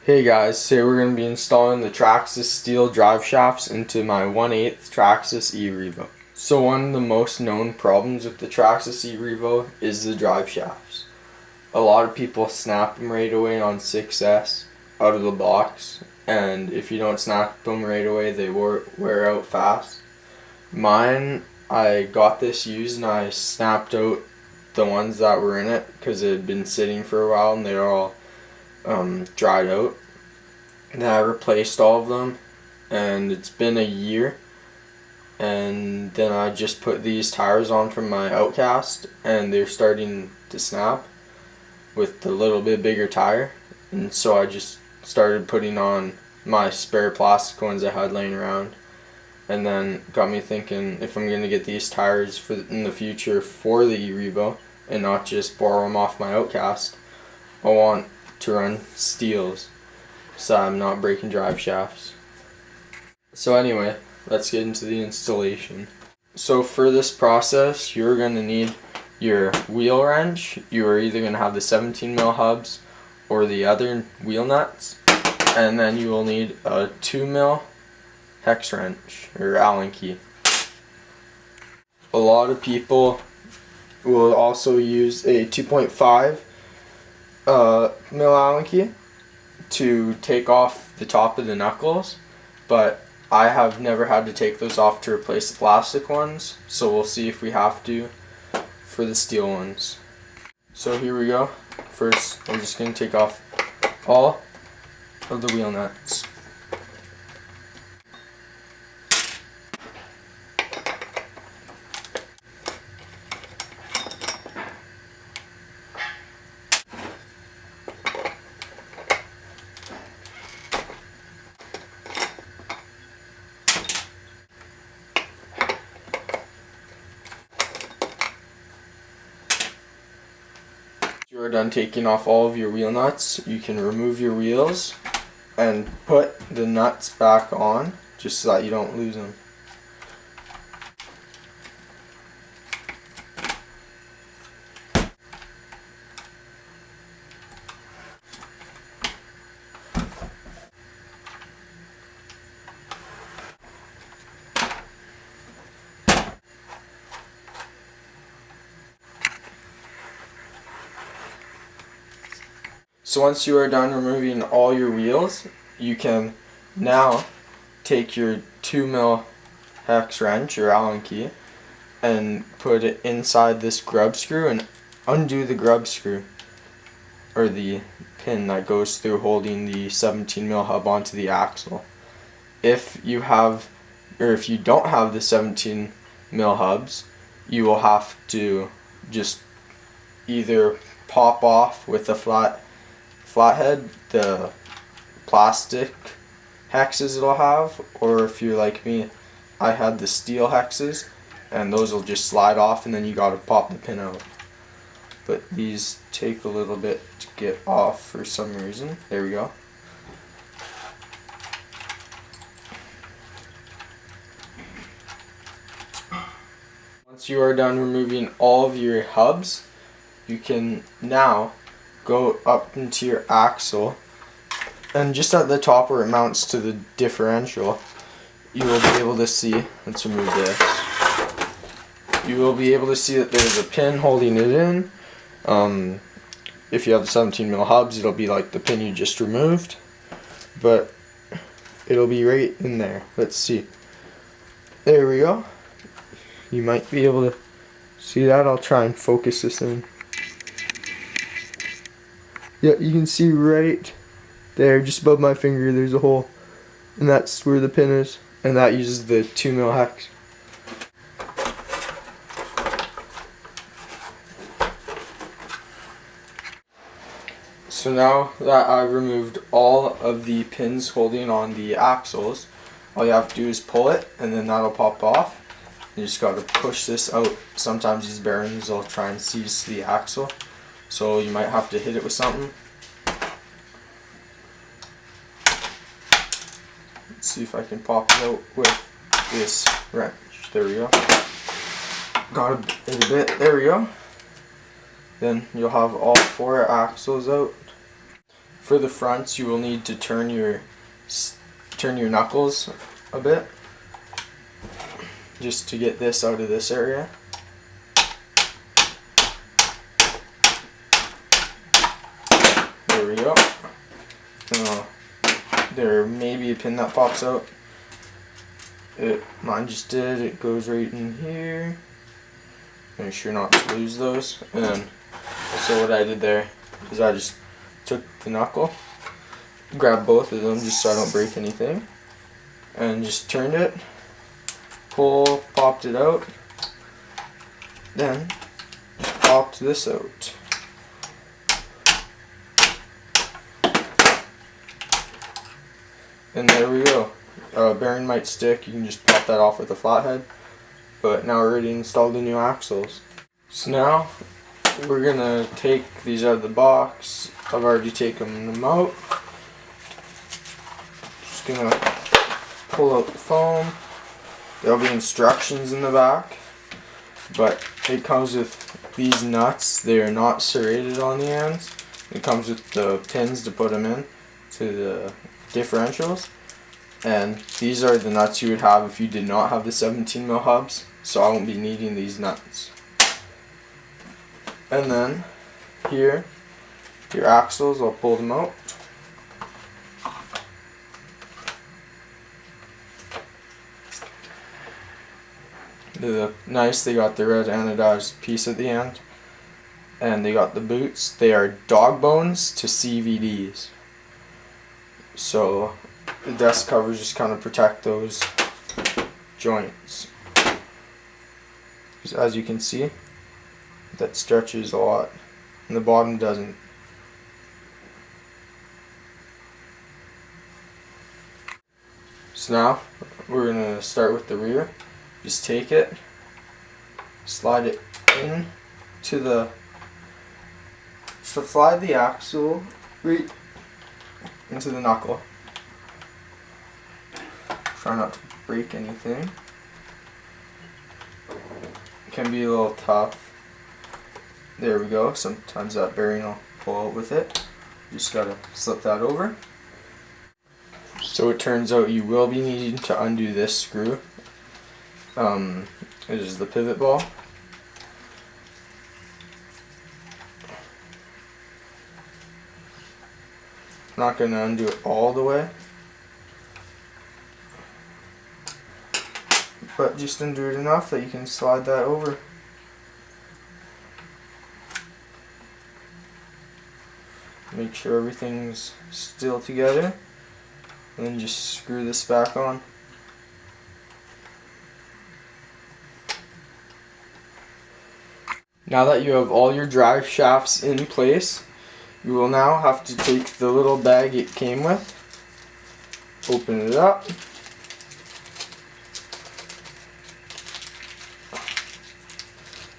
Hey guys, today we're going to be installing the Traxxas steel drive shafts into my 1/8 Traxxas Revo. So one of the most known problems with the Traxxas Revo is the drive shafts. A lot of people snap them right away on 6S out of the box, and if you don't snap them right away they wear out fast. Mine, I got this used and I snapped out the ones that were in it because it had been sitting for a while and they were all dried out. And then I replaced all of them, and it's been a year, and then I just put these tires on from my Outcast and they're starting to snap with the little bit bigger tire, and so I just started putting on my spare plastic ones I had laying around, and then got me thinking, if I'm going to get these tires in the future for the Revo and not just borrow them off my Outcast, I want to run steels so I'm not breaking drive shafts. So anyway, let's get into the installation. So for this process, you're going to need your wheel wrench. You are either going to have the 17mm hubs or the other wheel nuts, and then you will need a 2mm hex wrench or Allen key. A lot of people will also use a 2.5 mil Allen key to take off the top of the knuckles, but I have never had to take those off to replace the plastic ones, so we'll see if we have to for the steel ones. So here we go. First, I'm just going to take off all of the wheel nuts. You are done taking off all of your wheel nuts, you can remove your wheels and put the nuts back on just so that you don't lose them. So once you are done removing all your wheels, you can now take your 2mm hex wrench or Allen key and put it inside this grub screw and undo the grub screw, or the pin that goes through holding the 17mm hub onto the axle. If you have, or if you don't have the 17mm hubs, you will have to just either pop off with a flathead the plastic hexes it'll have, or if you're like me, I had the steel hexes and those will just slide off and then you gotta pop the pin out. But these take a little bit to get off for some reason. There we go. Once you are done removing all of your hubs, you can now go up into your axle, and just at the top where it mounts to the differential, you will be able to see, let's remove this, you will be able to see that there's a pin holding it in. If you have the 17mm hubs, it'll be like the pin you just removed, but it'll be right in there. Let's see. There we go. You might be able to see that. I'll try and focus this in. Yeah, you can see right there, just above my finger, there's a hole, and that's where the pin is, and that uses the 2mm hex. So now that I've removed all of the pins holding on the axles, all you have to do is pull it, and then that'll pop off. You just got to push this out. Sometimes these bearings will try and seize the axle, so you might have to hit it with something. Let's see if I can pop it out with this wrench. There we go. Got a little bit. There we go. Then you'll have all 4 axles out. For the fronts, you will need to turn your knuckles a bit, just to get this out of this area. There we go. There may be a pin that pops out. Mine just did. It goes right in here. Make sure not to lose those. And then, so what I did there is I just took the knuckle, grabbed both of them just so I don't break anything, and just turned it, popped it out, then just popped this out. And there we go. Bearing might stick, you can just pop that off with a flathead. But now we're ready to install the new axles. So now we're gonna take these out of the box. I've already taken them out. Just gonna pull out the foam. There'll be instructions in the back, but it comes with these nuts. They are not serrated on the ends. It comes with the pins to put them in to the differentials, and these are the nuts you would have if you did not have the 17mm hubs, so I won't be needing these nuts. And then here, your axles, I'll pull them out. They look nice. They got the red anodized piece at the end, and they got the boots. They are dog bones to CVDs. So the desk covers just kind of protect those joints. As you can see, that stretches a lot and the bottom doesn't. So now we're going to start with the rear. Just take it, slide it in to the, so slide the axle right into the knuckle. Try not to break anything. It can be a little tough. There we go. Sometimes that bearing will pull out with it. You just gotta slip that over. So it turns out you will be needing to undo this screw. It is the pivot ball. I'm not going to undo it all the way, but just undo it enough that you can slide that over. Make sure everything's still together, and then just screw this back on. Now that you have all your drive shafts in place, you will now have to take the little bag it came with, open it up,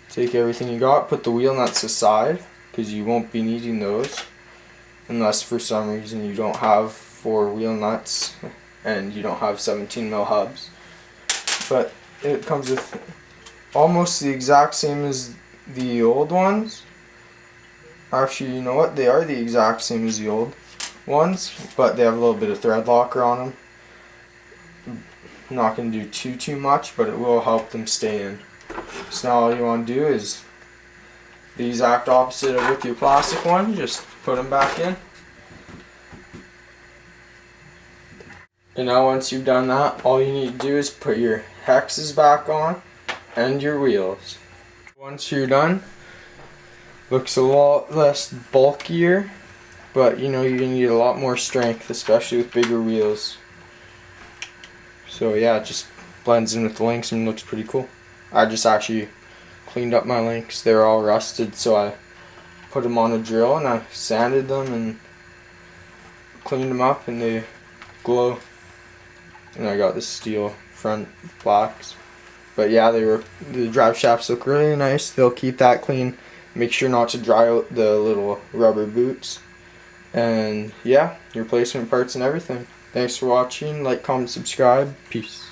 take everything you got, put the wheel nuts aside because you won't be needing those unless for some reason you don't have 4 wheel nuts and you don't have 17mm hubs. But it comes with almost the exact same as the old ones. Actually, you know what? They are the exact same as the old ones, but they have a little bit of thread locker on them. I'm not going to do too much, but it will help them stay in. So now all you want to do is the exact opposite of with your plastic one. Just put them back in. And now once you've done that, all you need to do is put your hexes back on and your wheels. Once you're done, looks a lot less bulkier, but you know you're going to need a lot more strength, especially with bigger wheels. So yeah, it just blends in with the links and looks pretty cool. I just actually cleaned up my links. They were all rusted, so I put them on a drill and I sanded them and cleaned them up, and they glow. And I got the steel front blocks. But yeah, the drive shafts look really nice. They'll keep that clean. Make sure not to dry out the little rubber boots. And yeah, replacement parts and everything. Thanks for watching. Like, comment, subscribe. Peace.